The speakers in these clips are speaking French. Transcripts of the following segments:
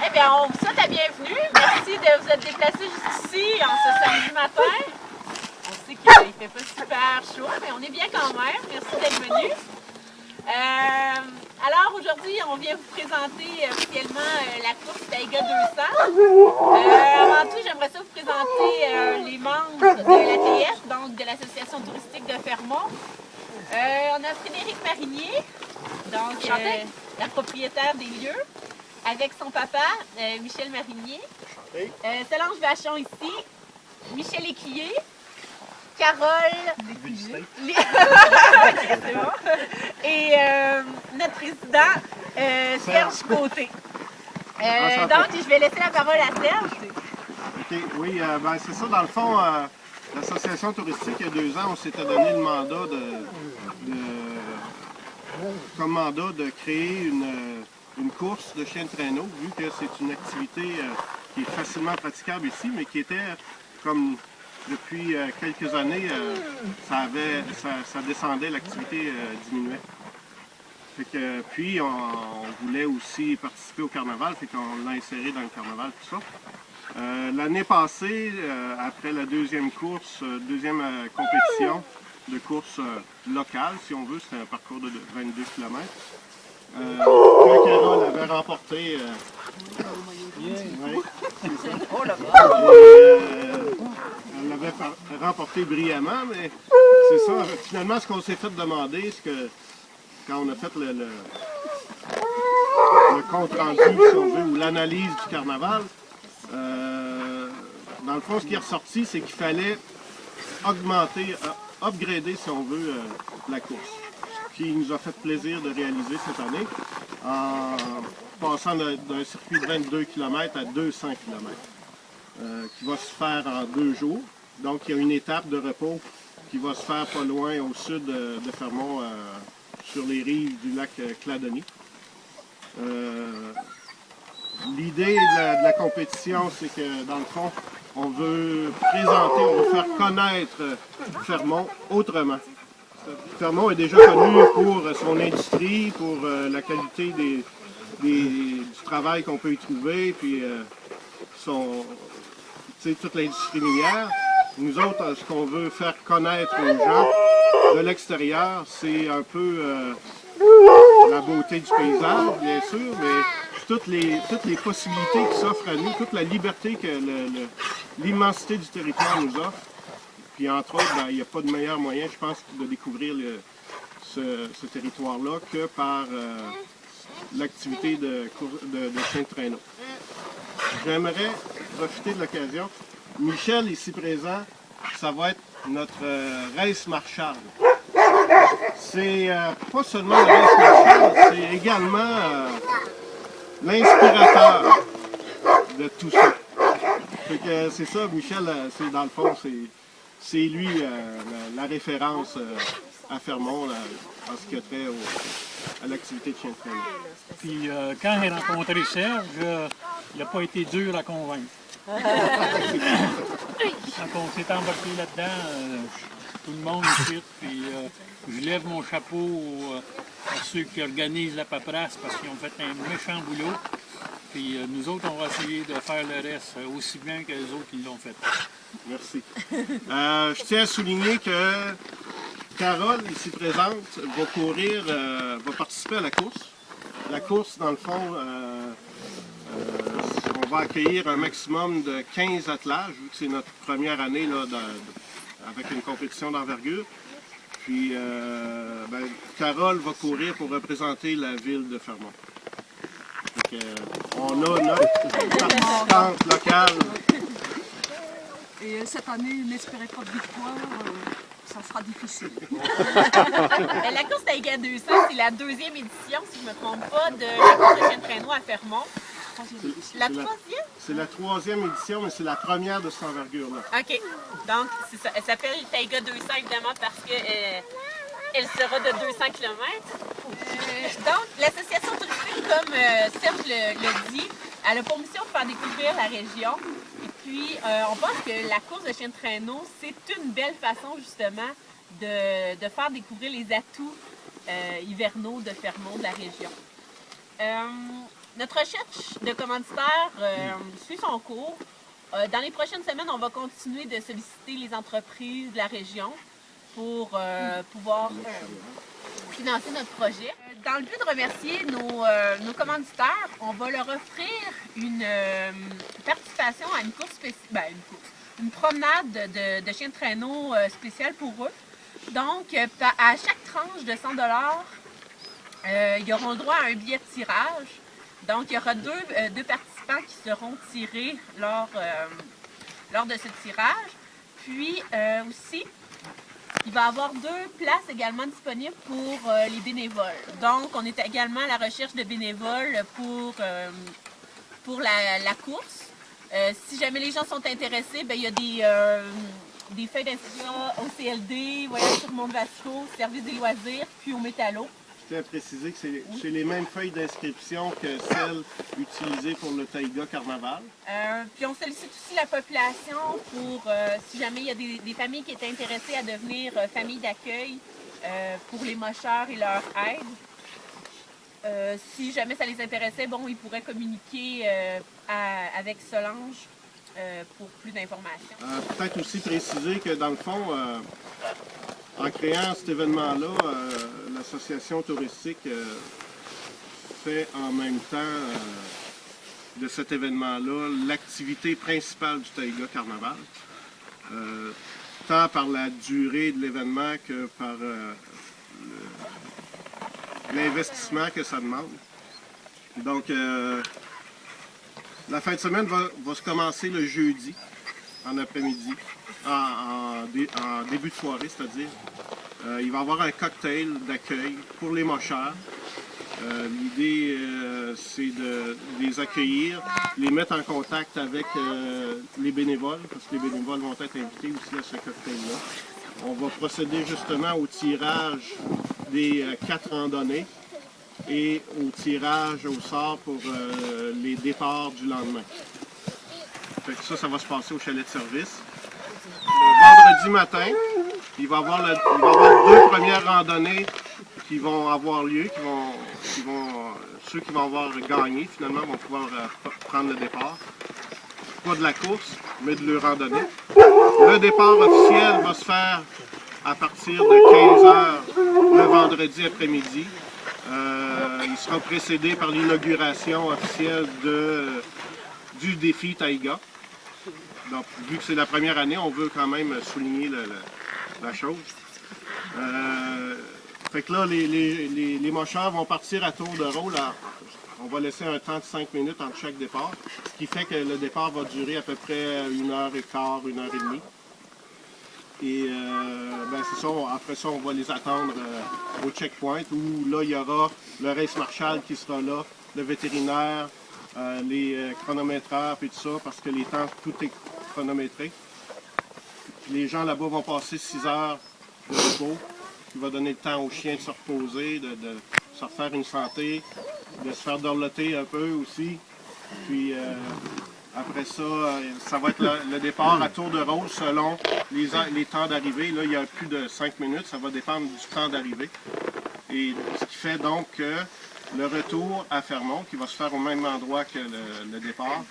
Eh bien, on vous souhaite la bienvenue. Merci de vous être déplacés jusqu'ici en ce samedi matin. On sait qu'il ne fait pas super chaud, mais on est bien quand même. Merci d'être venus. Alors aujourd'hui, on vient vous présenter officiellement la course Taiga 200. Avant tout, j'aimerais ça vous présenter les membres de l'ATF, donc de l'Association touristique de Fermont. On a Frédéric Marinier, donc la propriétaire des lieux, avec son papa, Michel Marinier. Solange Vachon ici, Michel Écuyer, Carole c'est bon. Et notre président, Serge Côté. Donc, je vais laisser la parole à Serge. OK, oui, ben, c'est ça, dans le fond, l'association touristique, il y a 2 ans, on s'était donné le mandat comme mandat de créer une course de chien de traîneau, vu que c'est une activité qui est facilement praticable ici, mais qui était comme depuis quelques années, ça descendait, l'activité diminuait. Fait que, puis on voulait aussi participer au carnaval, fait qu'on l'a inséré dans le carnaval, tout ça. L'année passée, après la deuxième course, deuxième compétition de course locale, si on veut, c'était un parcours de 22 km. Quand Carole avait remporté, elle l'avait remporté brillamment, mais c'est ça. Finalement, ce qu'on s'est fait demander, c'est que quand on a fait le compte rendu, si on veut, ou l'analyse du carnaval, dans le fond, ce qui est ressorti, c'est qu'il fallait augmenter, upgrader, si on veut, la course. Ce qui nous a fait plaisir de réaliser cette année, en passant d'un circuit de 22 km à 200 km, qui va se faire en 2 jours. Donc, il y a une étape de repos qui va se faire pas loin au sud de Fermont, sur les rives du lac Cladonie. L'idée de la compétition, c'est que, dans le fond, on veut présenter, on veut faire connaître Fermont autrement. Fermont est déjà connu pour son industrie, pour la qualité du travail qu'on peut y trouver, puis toute l'industrie minière. Nous autres, ce qu'on veut faire connaître aux gens de l'extérieur, c'est un peu la beauté du paysage, bien sûr, mais toutes les possibilités qui s'offrent à nous, toute la liberté que l'immensité du territoire nous offre. Puis entre autres, ben, il n'y a pas de meilleur moyen, je pense, de découvrir ce territoire-là que par l'activité de chien de traîneau. J'aimerais profiter de l'occasion. Michel, ici présent, ça va être notre race Marshall. C'est pas seulement le race Marshall, c'est également l'inspirateur de tout ça. Fait que c'est ça, Michel, c'est dans le fond, c'est lui la référence à Fermont en ce qui a trait à l'activité de chien de traîneau. Puis quand j'ai rencontré Serge, il n'a pas été dur à convaincre. Quand on s'est embarqué là-dedans, tout le monde ici, puis je lève mon chapeau à ceux qui organisent la paperasse parce qu'ils ont fait un méchant boulot. Puis nous autres, on va essayer de faire le reste aussi bien que les autres qui l'ont fait. Merci. Je tiens à souligner que Carole, ici présente, va participer à la course. La course, dans le fond, on va accueillir un maximum de 15 attelages, vu que c'est notre première année là, avec une compétition d'envergure. Puis, Carole va courir pour représenter la ville de Fermont. Donc, on a notre participante locale. Et cette année, n'espérez pas de victoire, ça sera difficile. La course Taiga 200, c'est la 2e édition, si je ne me trompe pas, de la course de chien de traîneau à Fermont. La 3e? C'est la 3e édition, mais c'est la première de cette envergure-là. OK. Donc, c'est ça. Elle s'appelle Taiga 200, évidemment, parce qu'elle sera de 200 km. Donc, l'association touristique, comme Serge l'a dit, elle a pour mission de faire découvrir la région. Et puis, on pense que la course de chien de traîneau, c'est une belle façon, justement, de faire découvrir les atouts hivernaux de Fermont, de la région. Notre recherche de commanditaires suit son cours. Dans les prochaines semaines, on va continuer de solliciter les entreprises de la région pour pouvoir financer notre projet. Dans le but de remercier nos commanditaires, on va leur offrir une participation à une course spéciale, une promenade de chiens de traîneau spéciale pour eux. Donc, à chaque tranche de 100 $, ils auront le droit à un billet de tirage. Donc, il y aura deux participants qui seront tirés lors de ce tirage. Puis, aussi, il va y avoir 2 places également disponibles pour les bénévoles. Donc, on est également à la recherche de bénévoles pour la course. Si jamais les gens sont intéressés, bien, il y a des feuilles d'inscription au CLD, Voyage sur Mont-Vasco, Service des loisirs, puis au Métallo. Je tiens à préciser que c'est les mêmes feuilles d'inscription que celles utilisées pour le Taïga Carnaval. Puis on sollicite aussi la population pour, si jamais il y a des familles qui étaient intéressées à devenir famille d'accueil pour les mocheurs et leur aide. Si jamais ça les intéressait, bon, ils pourraient communiquer avec Solange pour plus d'informations. Peut-être aussi préciser que dans le fond, en créant cet événement-là, l'association touristique fait en même temps de cet événement-là l'activité principale du Taïga Carnaval, tant par la durée de l'événement que par l'investissement que ça demande. Donc, la fin de semaine va se commencer le jeudi, en après-midi, en début de soirée, c'est-à-dire. Il va y avoir un cocktail d'accueil pour les mocheurs. L'idée, c'est de les accueillir, les mettre en contact avec les bénévoles, parce que les bénévoles vont être invités aussi à ce cocktail-là. On va procéder justement au tirage des 4 randonnées et au tirage au sort pour les départs du lendemain. Fait que ça va se passer au chalet de service. Le vendredi matin, il va y avoir 2 premières randonnées qui vont avoir lieu, ceux qui vont avoir gagné finalement vont pouvoir prendre le départ. Pas de la course, mais de leur randonnée. Le départ officiel va se faire à partir de 15 h le vendredi après-midi. Il sera précédé par l'inauguration officielle du défi Taïga. Donc, vu que c'est la première année, on veut quand même souligner la chose. Fait que là, les mocheurs vont partir à tour de rôle. On va laisser un temps de 5 minutes entre chaque départ, ce qui fait que le départ va durer à peu près 1h15, 1h30. Et ben c'est ça, après ça, on va les attendre au checkpoint où là, il y aura le race marshal qui sera là, le vétérinaire, les chronométreurs et tout ça, parce que les temps, tout est chronométré. Puis les gens là-bas vont passer 6 heures de repos, qui va donner le temps aux chiens de se reposer, de se refaire une santé, de se faire dorloter un peu aussi. Puis après ça, ça va être le départ à tour de rôle selon les temps d'arrivée. Là, il y a plus de 5 minutes, ça va dépendre du temps d'arrivée. Et ce qui fait donc que le retour à Fermont, qui va se faire au même endroit que le départ,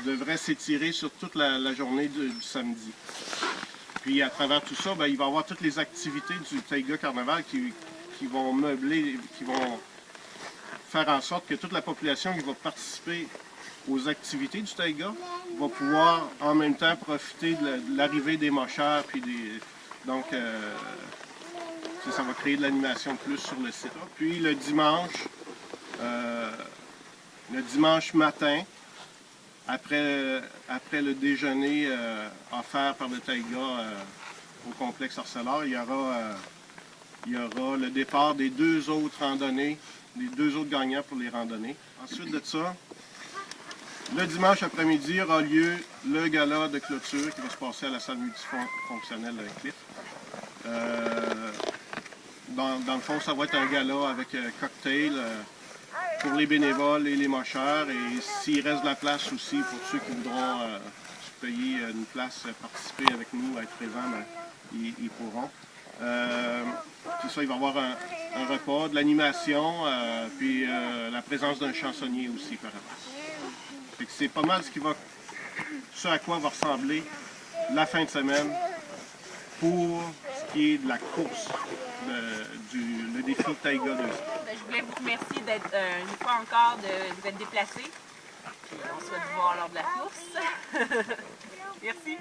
devrait s'étirer sur toute la journée du samedi. Puis à travers tout ça, ben, il va y avoir toutes les activités du Taïga Carnaval qui vont meubler, qui vont faire en sorte que toute la population qui va participer aux activités du Taïga va pouvoir en même temps profiter de l'arrivée des mocheurs. Puis donc, ça va créer de l'animation plus sur le site. Puis le dimanche matin, après le déjeuner offert par le Taïga au complexe Arcelor, il y aura le départ des 2 autres randonnées, les 2 autres gagnants pour les randonnées. Ensuite de ça, le dimanche après-midi aura lieu le gala de clôture qui va se passer à la salle multifonctionnelle Cliff. Dans le fond, ça va être un gala avec cocktail pour les bénévoles et les mocheurs. Et s'il reste de la place aussi pour ceux qui voudront se payer une place, participer avec nous, être présents, ben, ils pourront. C'est ça, il va y avoir un repas, de l'animation, puis la présence d'un chansonnier aussi par rapport. C'est pas mal ce à quoi va ressembler la fin de semaine pour ce qui est de la course, le défi Taïga 200. Je voulais vous remercier d'être une fois encore de vous être déplacés. On souhaite vous voir lors de la course. Merci.